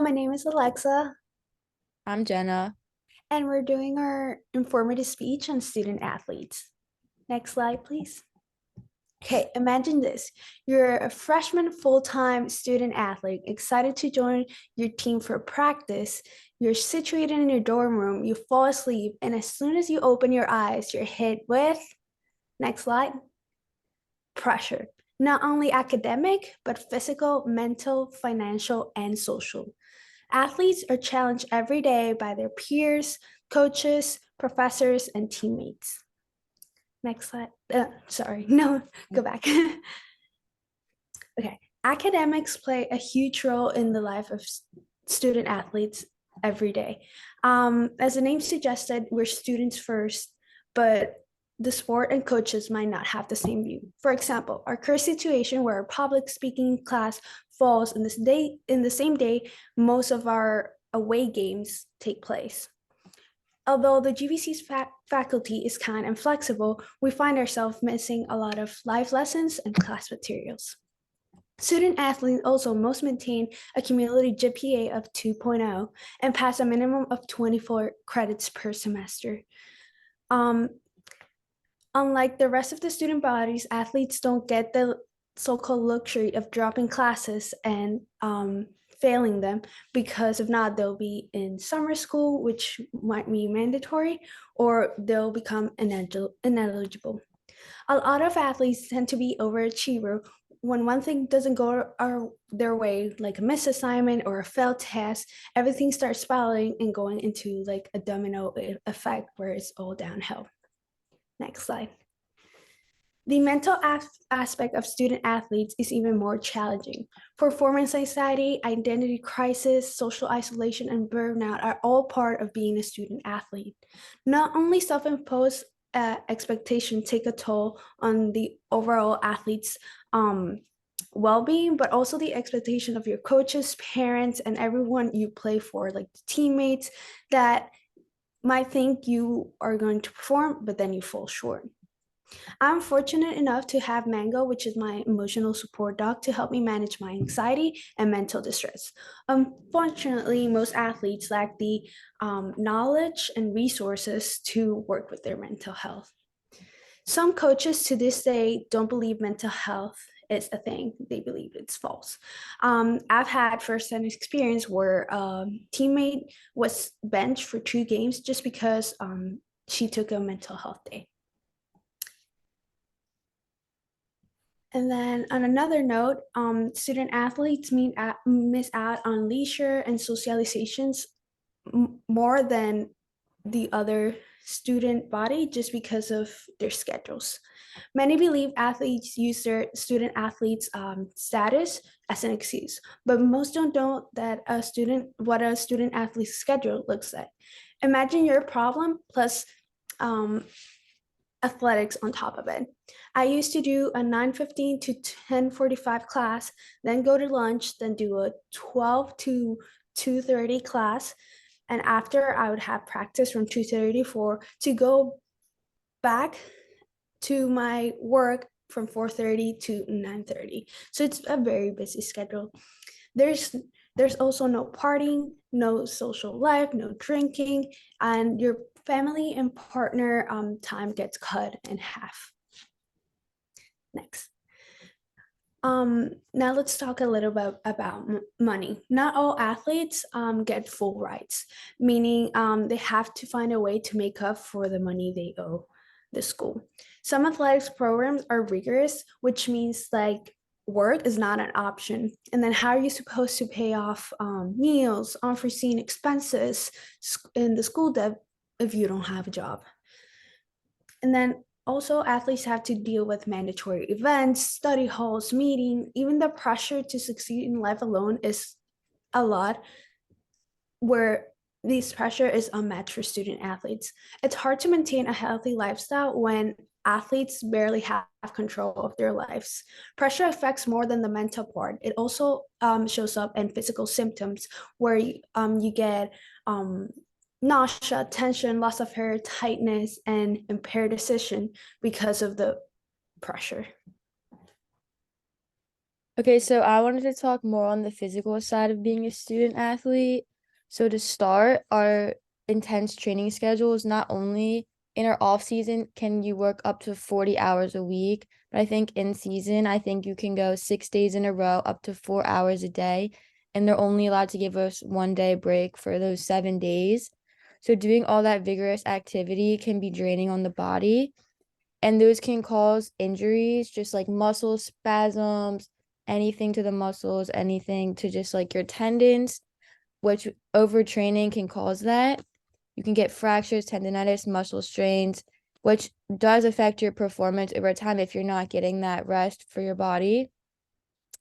my name is Alexa, I'm Jenna. and we're doing our informative speech on student athletes. Next slide, please. Okay, imagine this. You're a freshman full-time student athlete, excited to join your team for practice. You're situated in your dorm room, you fall asleep, and as soon as you open your eyes, you're hit with, next slide, pressure. Not only academic, but physical, mental, financial, and social. Athletes are challenged every day by their peers, coaches, professors, and teammates. Next slide. Sorry, no, go back. Okay. Academics play a huge role in the life of student athletes every day. As the name suggested, we're students first, but the sport and coaches might not have the same view. For example, our current situation where a public speaking class falls in the same day most of our away games take place. Although the GVC's faculty is kind and flexible, we find ourselves missing a lot of life lessons and class materials. Student athletes also must maintain a cumulative GPA of 2.0 and pass a minimum of 24 credits per semester. Um, Unlike the rest of the student bodies, athletes don't get the so-called luxury of dropping classes and failing them, because if not, they'll be in summer school, which might be mandatory, or they'll become ineligible. A lot of athletes tend to be overachiever. When one thing doesn't go their way, like a missed assignment or a failed test, everything starts spiraling and going into like a domino effect where it's all downhill. Next slide. The mental aspect of student athletes is even more challenging. Performance anxiety, identity crisis, social isolation, and burnout are all part of being a student athlete. Not only self-imposed expectation take a toll on the overall athlete's well-being, but also the expectation of your coaches, parents, and everyone you play for, like the teammates that might think you are going to perform, but then you fall short. I'm fortunate enough to have Mango, which is my emotional support dog, to help me manage my anxiety and mental distress. Unfortunately, most athletes lack the knowledge and resources to work with their mental health. Some coaches to this day don't believe mental health is a thing. They believe it's false. I've had firsthand experience where a teammate was benched for 2 games just because she took a mental health day. And then on another note, student athletes miss out on leisure and socializations more than the other student body just because of their schedules. Many believe athletes use their student athletes status as an excuse, but most don't know that what a student athlete's schedule looks like. Imagine your problem plus um, athletics on top of it. I used to do a 9:15 to 10:45 class, then go to lunch, then do a 12 to 2:30 class. And after I would have practice from 2:34 to go back to my work from 4:30 to 9:30. So it's a very busy schedule. There's there's also no partying, no social life, no drinking, and your family and partner time gets cut in half. Next. Now let's talk a little bit about money. Not all athletes get full rights, meaning they have to find a way to make up for the money they owe the school. Some athletics programs are rigorous, which means like work is not an option. And then how are you supposed to pay off meals, unforeseen expenses in the school debt if you don't have a job? And then also athletes have to deal with mandatory events, study halls, meeting, even the pressure to succeed in life alone is a lot, where this pressure is unmatched for student athletes. It's hard to maintain a healthy lifestyle when athletes barely have control of their lives. Pressure affects more than the mental part. It also shows up in physical symptoms where you get nausea, tension, loss of hair, tightness, and impaired decision because of the pressure. Okay, so I wanted to talk more on the physical side of being a student athlete. So to start, our intense training schedules, not only in our off season can you work up to 40 hours a week, but I think in season, I think you can go 6 days in a row, up to 4 hours a day, and they're only allowed to give us 1 day break for those 7 days. So doing all that vigorous activity can be draining on the body. And those can cause injuries, just like muscle spasms, anything to the muscles, anything to just like your tendons, which overtraining can cause that. You can get fractures, tendonitis, muscle strains, which does affect your performance over time if you're not getting that rest for your body.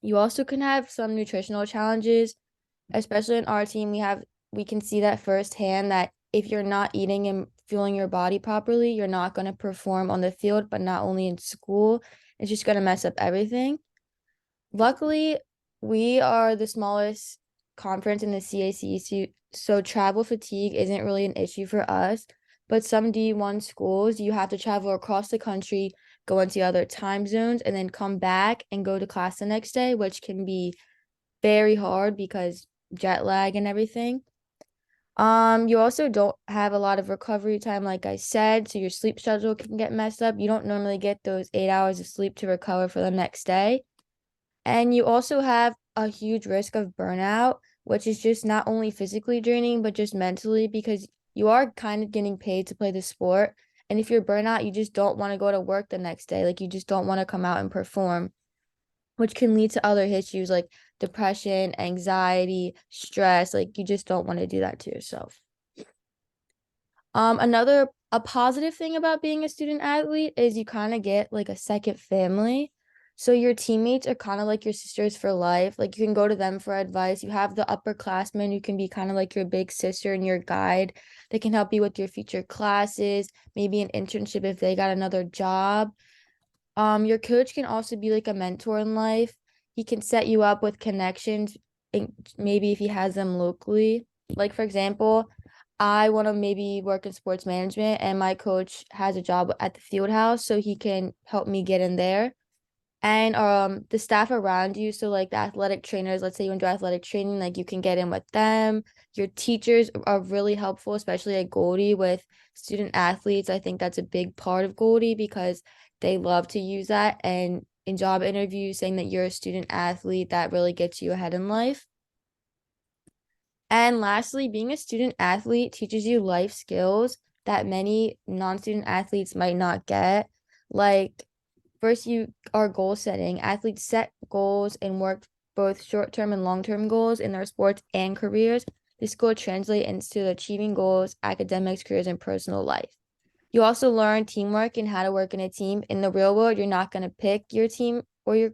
You also can have some nutritional challenges, especially in our team. We can see that firsthand that if you're not eating and fueling your body properly, you're not going to perform on the field, but not only in school. It's just going to mess up everything. Luckily, we are the smallest conference in the CAC, so travel fatigue isn't really an issue for us. But some D1 schools, you have to travel across the country, go into other time zones, and then come back and go to class the next day, which can be very hard because jet lag and everything. You also don't have a lot of recovery time, like I said, so your sleep schedule can get messed up. You don't normally get those 8 hours of sleep to recover for the next day. And you also have a huge risk of burnout, which is just not only physically draining, but just mentally because you are kind of getting paid to play the sport. And if you're burnout, you just don't want to go to work the next day. Like you just don't want to come out and perform, which can lead to other issues like depression, anxiety, stress. Like you just don't want to do that to yourself. A positive thing about being a student athlete is you kind of get like a second family. So your teammates are kind of like your sisters for life. Like you can go to them for advice. You have the upperclassmen who can be kind of like your big sister and your guide. They can help you with your future classes, maybe an internship if they got another job. Your coach can also be like a mentor in life. He can set you up with connections, and maybe if he has them locally. Like for example, I want to maybe work in sports management, and my coach has a job at the field house, so he can help me get in there. And the staff around you, so like the athletic trainers, let's say you enjoy athletic training, like you can get in with them. Your teachers are really helpful, especially at Goldie with student athletes. I think that's a big part of Goldie because they love to use that. And in job interviews, saying that you're a student athlete, that really gets you ahead in life. And lastly, being a student athlete teaches you life skills that many non-student athletes might not get. Like, first, you are goal setting. Athletes set goals and work both short-term and long-term goals in their sports and careers. This will translate into achieving goals, academics, careers, and personal life. You also learn teamwork and how to work in a team. In the real world, you're not going to pick your team or your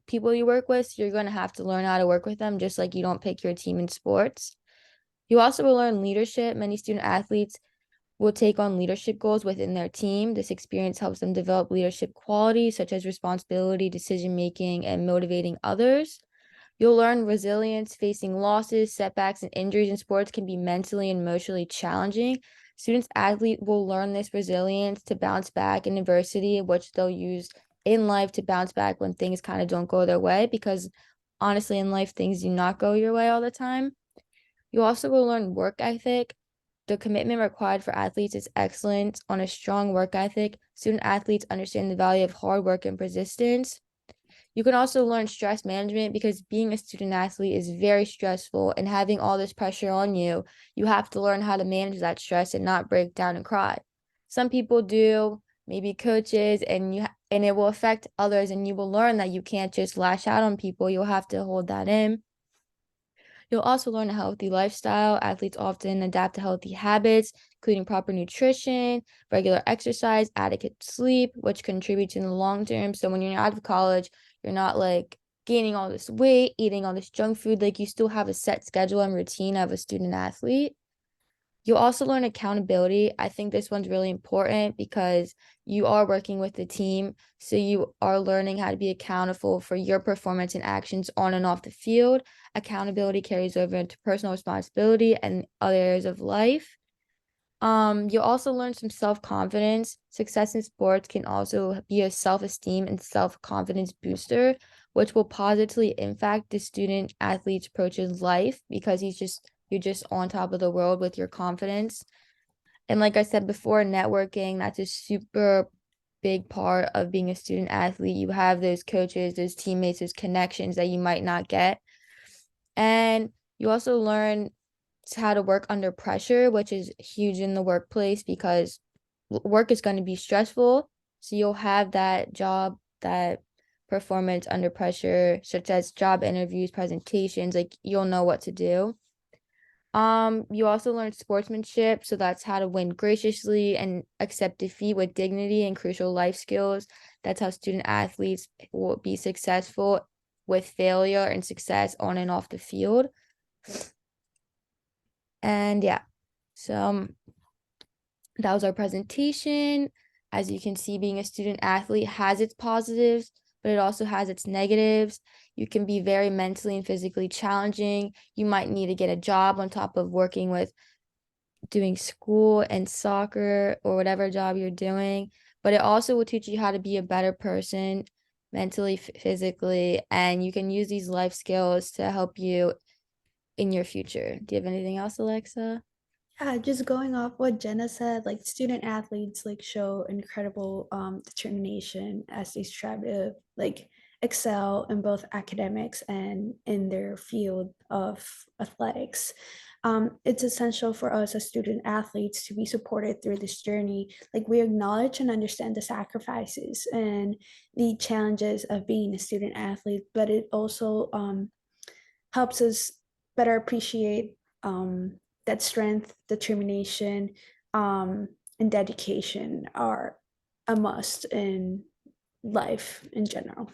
people you work with. So you're going to have to learn how to work with them, just like you don't pick your team in sports. You also will learn leadership. Many student athletes will take on leadership goals within their team. This experience helps them develop leadership qualities such as responsibility, decision making, and motivating others. You'll learn resilience. Facing losses, setbacks, and injuries in sports can be mentally and emotionally challenging. Students athletes will learn this resilience to bounce back in adversity, which they'll use in life to bounce back when things kind of don't go their way, because honestly, in life, things do not go your way all the time. You also will learn work ethic. The commitment required for athletes is excellent. On a strong work ethic, student athletes understand the value of hard work and persistence. You can also learn stress management because being a student athlete is very stressful, and having all this pressure on you, you have to learn how to manage that stress and not break down and cry. Some people do, maybe coaches, and it will affect others, and you will learn that you can't just lash out on people. You'll have to hold that in. You'll also learn a healthy lifestyle. Athletes often adapt to healthy habits, including proper nutrition, regular exercise, adequate sleep, which contributes in the long term. So when you're out of college, you're not like gaining all this weight, eating all this junk food. Like you still have a set schedule and routine of a student athlete. You'll also learn accountability. I think this one's really important because you are working with the team. So you are learning how to be accountable for your performance and actions on and off the field. Accountability carries over into personal responsibility and other areas of life. You'll also learn some self-confidence. Success in sports can also be a self-esteem and self-confidence booster, which will positively impact the student athlete's approaches life because you're just on top of the world with your confidence. And like I said before, networking, that's a super big part of being a student athlete. You have those coaches, those teammates, those connections that you might not get. And you also learn how to work under pressure, which is huge in the workplace because work is going to be stressful. So you'll have that job, that performance under pressure, such as job interviews, presentations, like you'll know what to do. You also learn sportsmanship, so that's how to win graciously and accept defeat with dignity and crucial life skills. That's how student athletes will be successful with failure and success on and off the field. And yeah, so that was our presentation. As you can see, being a student athlete has its positives, but it also has its negatives. You can be very mentally and physically challenging. You might need to get a job on top of working with doing school and soccer or whatever job you're doing, but it also will teach you how to be a better person mentally, physically, and you can use these life skills to help you in your future. Do you have anything else, Alexa? Yeah, just going off what Jenna said, like student athletes like show incredible determination as they strive to like excel in both academics and in their field of athletics. It's essential for us as student athletes to be supported through this journey. Like we acknowledge and understand the sacrifices and the challenges of being a student athlete, but it also helps us better appreciate that strength, determination, and dedication are a must in life in general.